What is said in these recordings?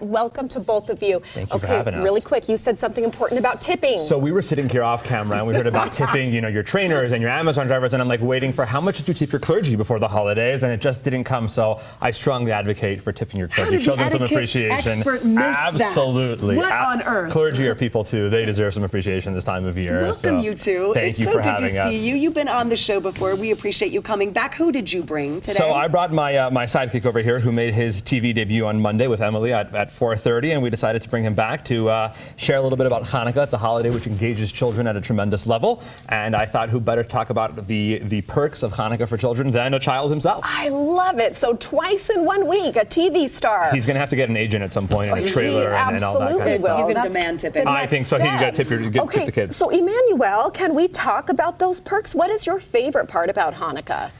Welcome to both of you. Thank you for having us. Really quick, you said something important about tipping. So we were sitting here off camera and we heard about tipping, your trainers and your Amazon drivers, and I'm like waiting for how much did you tip your clergy before the holidays, and it just didn't come. So I strongly advocate for tipping your clergy. Show them some appreciation. Expert miss Absolutely. That? What on earth? Clergy are people too. They deserve some apprication this time of year. Welcome, you two. Thank you for having us. It's so good to see you. You've been on the show before. We appreciate you coming back. Who did you bring today? So I brought my my sidekick over here, who made his TV debut on Monday with Emily at 4:30, and we decided to bring him back to share a little bit about Hanukkah. It's a holiday which engages children at a tremendous level, and I thought who better to talk about the perks of Hanukkah for children than a child himself. I love it. So twice in 1 week, a TV star. He's going to have to get an agent at some point and a trailer and all that kind of stuff. He's going to demand tipping. I think so. He got to tip the kids. So Emmanuel, can we talk about those perks? What is your favorite part about Hanukkah?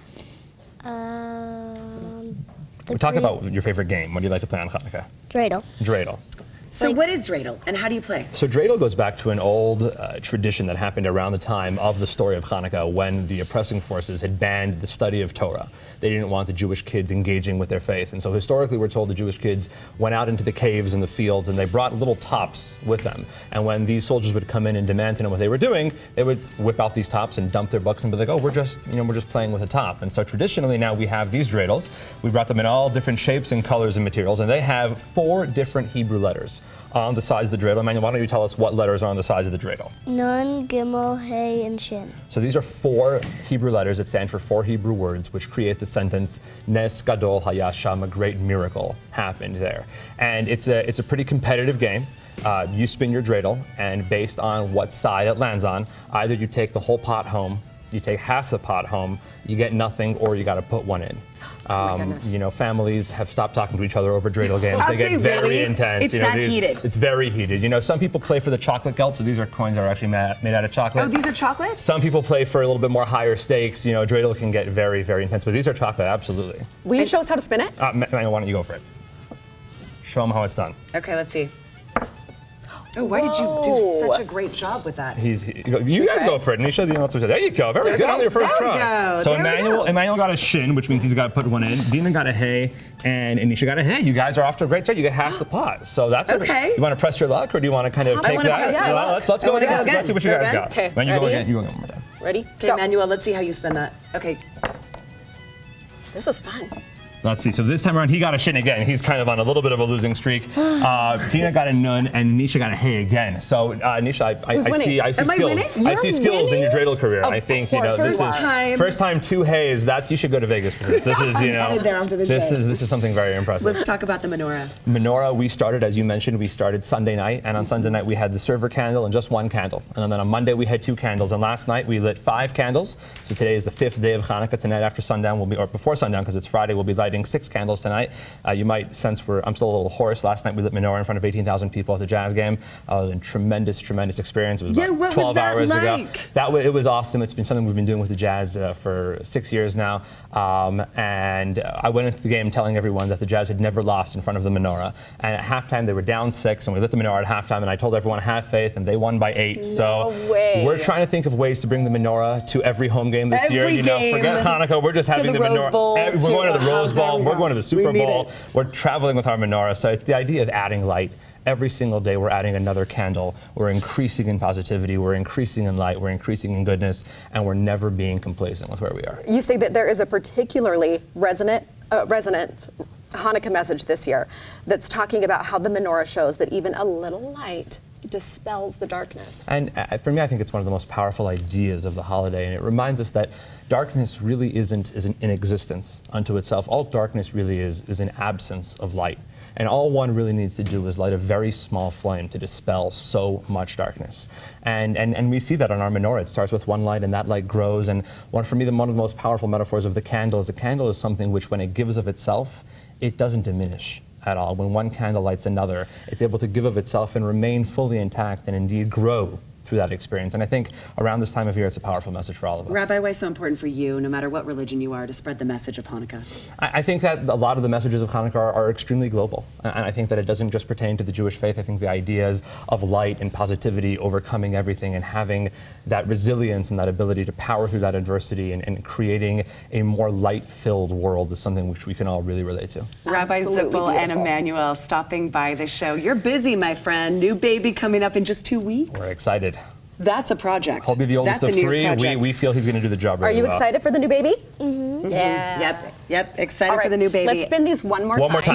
We talk about your favorite game. What do you like to play on Hanukkah? Dreidel. Dreidel. So what is Dreidel, and how do you play? So Dreidel goes back to an old tradition that happened around the time of the story of Hanukkah, when the oppressing forces had banned the study of Torah. They didn't want the Jewish kids engaging with their faith. And so historically we're told the Jewish kids went out into the caves and the fields, and they brought little tops with them. And when these soldiers would come in and demand to know what they were doing, they would whip out these tops and dump their books and be like, oh, we're just playing with a top. And so traditionally now we have these Dreidels. We brought them in all different shapes and colors and materials, and they have 4 different Hebrew letters on the sides of the dreidel. Emmanuel, why don't you tell us what letters are on the sides of the dreidel? Nun, Gimel, Hey, and Shin. So these are 4 Hebrew letters that stand for 4 Hebrew words, which create the sentence Nes Gadol Haya Sham, a great miracle happened there. And it's a pretty competitive game. You spin your dreidel, and based on what side it lands on, either you take the whole pot home, you take half the pot home, you get nothing, or you got to put one in. Families have stopped talking to each other over dreidel games. They get very intense. It's that heated. It's very heated. Some people play for the chocolate gelt, so these are coins that are actually made out of chocolate. Oh, these are chocolate? Some people play for a little bit more higher stakes. Dreidel can get very, very intense, but these are chocolate, absolutely. Will you show us how to spin it? Emmanuel, why don't you go for it? Show them how it's done. Okay, let's see. Oh, why did you do such a great job with that? You guys go for it. Nisha, there you go. Very good on your first try. So Emmanuel got a shin, which means he's got to put one in. Dina got a hey, and Nisha got a hey. You guys are off to a great start. You get half the pot. So that's okay. You want to press your luck, or do you want to kind of take that? Yes. Let's go again. Let's see what you guys got. Okay. When you go again, you go again one more time. Ready? Okay, Emmanuel, let's see how you spin that. Okay. This is fun. Let's see. So this time around, he got a shin again. He's kind of on a little bit of a losing streak. Tina got a nun, and Nisha got a hey again. So Nisha, I see skills. I see skills in your dreidel career. I think this is first time 2 hays. You should go to Vegas for this. This is this is something very impressive. Let's talk about the menorah. Menorah, we started, as you mentioned, we started Sunday night, and on Sunday night we had the server candle and just 1 candle, and then on Monday we had 2 candles, and last night we lit 5 candles. So today is the 5th day of Hanukkah. Tonight after sundown or before sundown, because it's Friday, we'll be lighting 6 candles tonight. You might sense I'm still a little hoarse. Last night we lit menorah in front of 18,000 people at the Jazz game. It was a tremendous experience. It was about 12 hours ago. It was awesome. It's been something we've been doing with the Jazz for 6 years now. And I went into the game telling everyone that the Jazz had never lost in front of the menorah. And at halftime they were down 6, and we lit the menorah at halftime, and I told everyone have faith, and they won by 8. So we're trying to think of ways to bring the menorah to every home game this year. Forget Hanukkah. We're just having the menorah. We're going to the Rose Bowl. We're going to the Super Bowl. We're traveling with our menorah. So it's the idea of adding light. Every single day we're adding another candle. We're increasing in positivity. We're increasing in light. We're increasing in goodness. And we're never being complacent with where we are. You say that there is a particularly resonant Hanukkah message this year that's talking about how the menorah shows that even a little light dispels the darkness. And for me, I think it's one of the most powerful ideas of the holiday, and it reminds us that darkness really isn't an existence unto itself. All darkness really is an absence of light. And all one really needs to do is light a very small flame to dispel so much darkness. And we see that on our menorah. It starts with 1 light, and that light grows. And for me, one of the most powerful metaphors of the candle is a candle is something which, when it gives of itself, it doesn't diminish at all. When 1 candle lights another, it's able to give of itself and remain fully intact and indeed grow through that experience. And I think around this time of year, it's a powerful message for all of us. Rabbi, why is it so important for you, no matter what religion you are, to spread the message of Hanukkah? I think that a lot of the messages of Hanukkah are extremely global. And I think that it doesn't just pertain to the Jewish faith. I think the ideas of light and positivity, overcoming everything, and having that resilience and that ability to power through that adversity and creating a more light-filled world is something which we can all really relate to. Rabbi Absolutely Zippel and beautiful. Emmanuel stopping by the show. You're busy, my friend. New baby coming up in just 2 weeks. We're excited. That's a project. He'll be the oldest That's of a New Year's three. project. We feel he's going to do the job Are really you well. excited for the new baby? Mm-hmm. Yeah. Yep, excited All right, for the new baby. let's spin these one more One more time.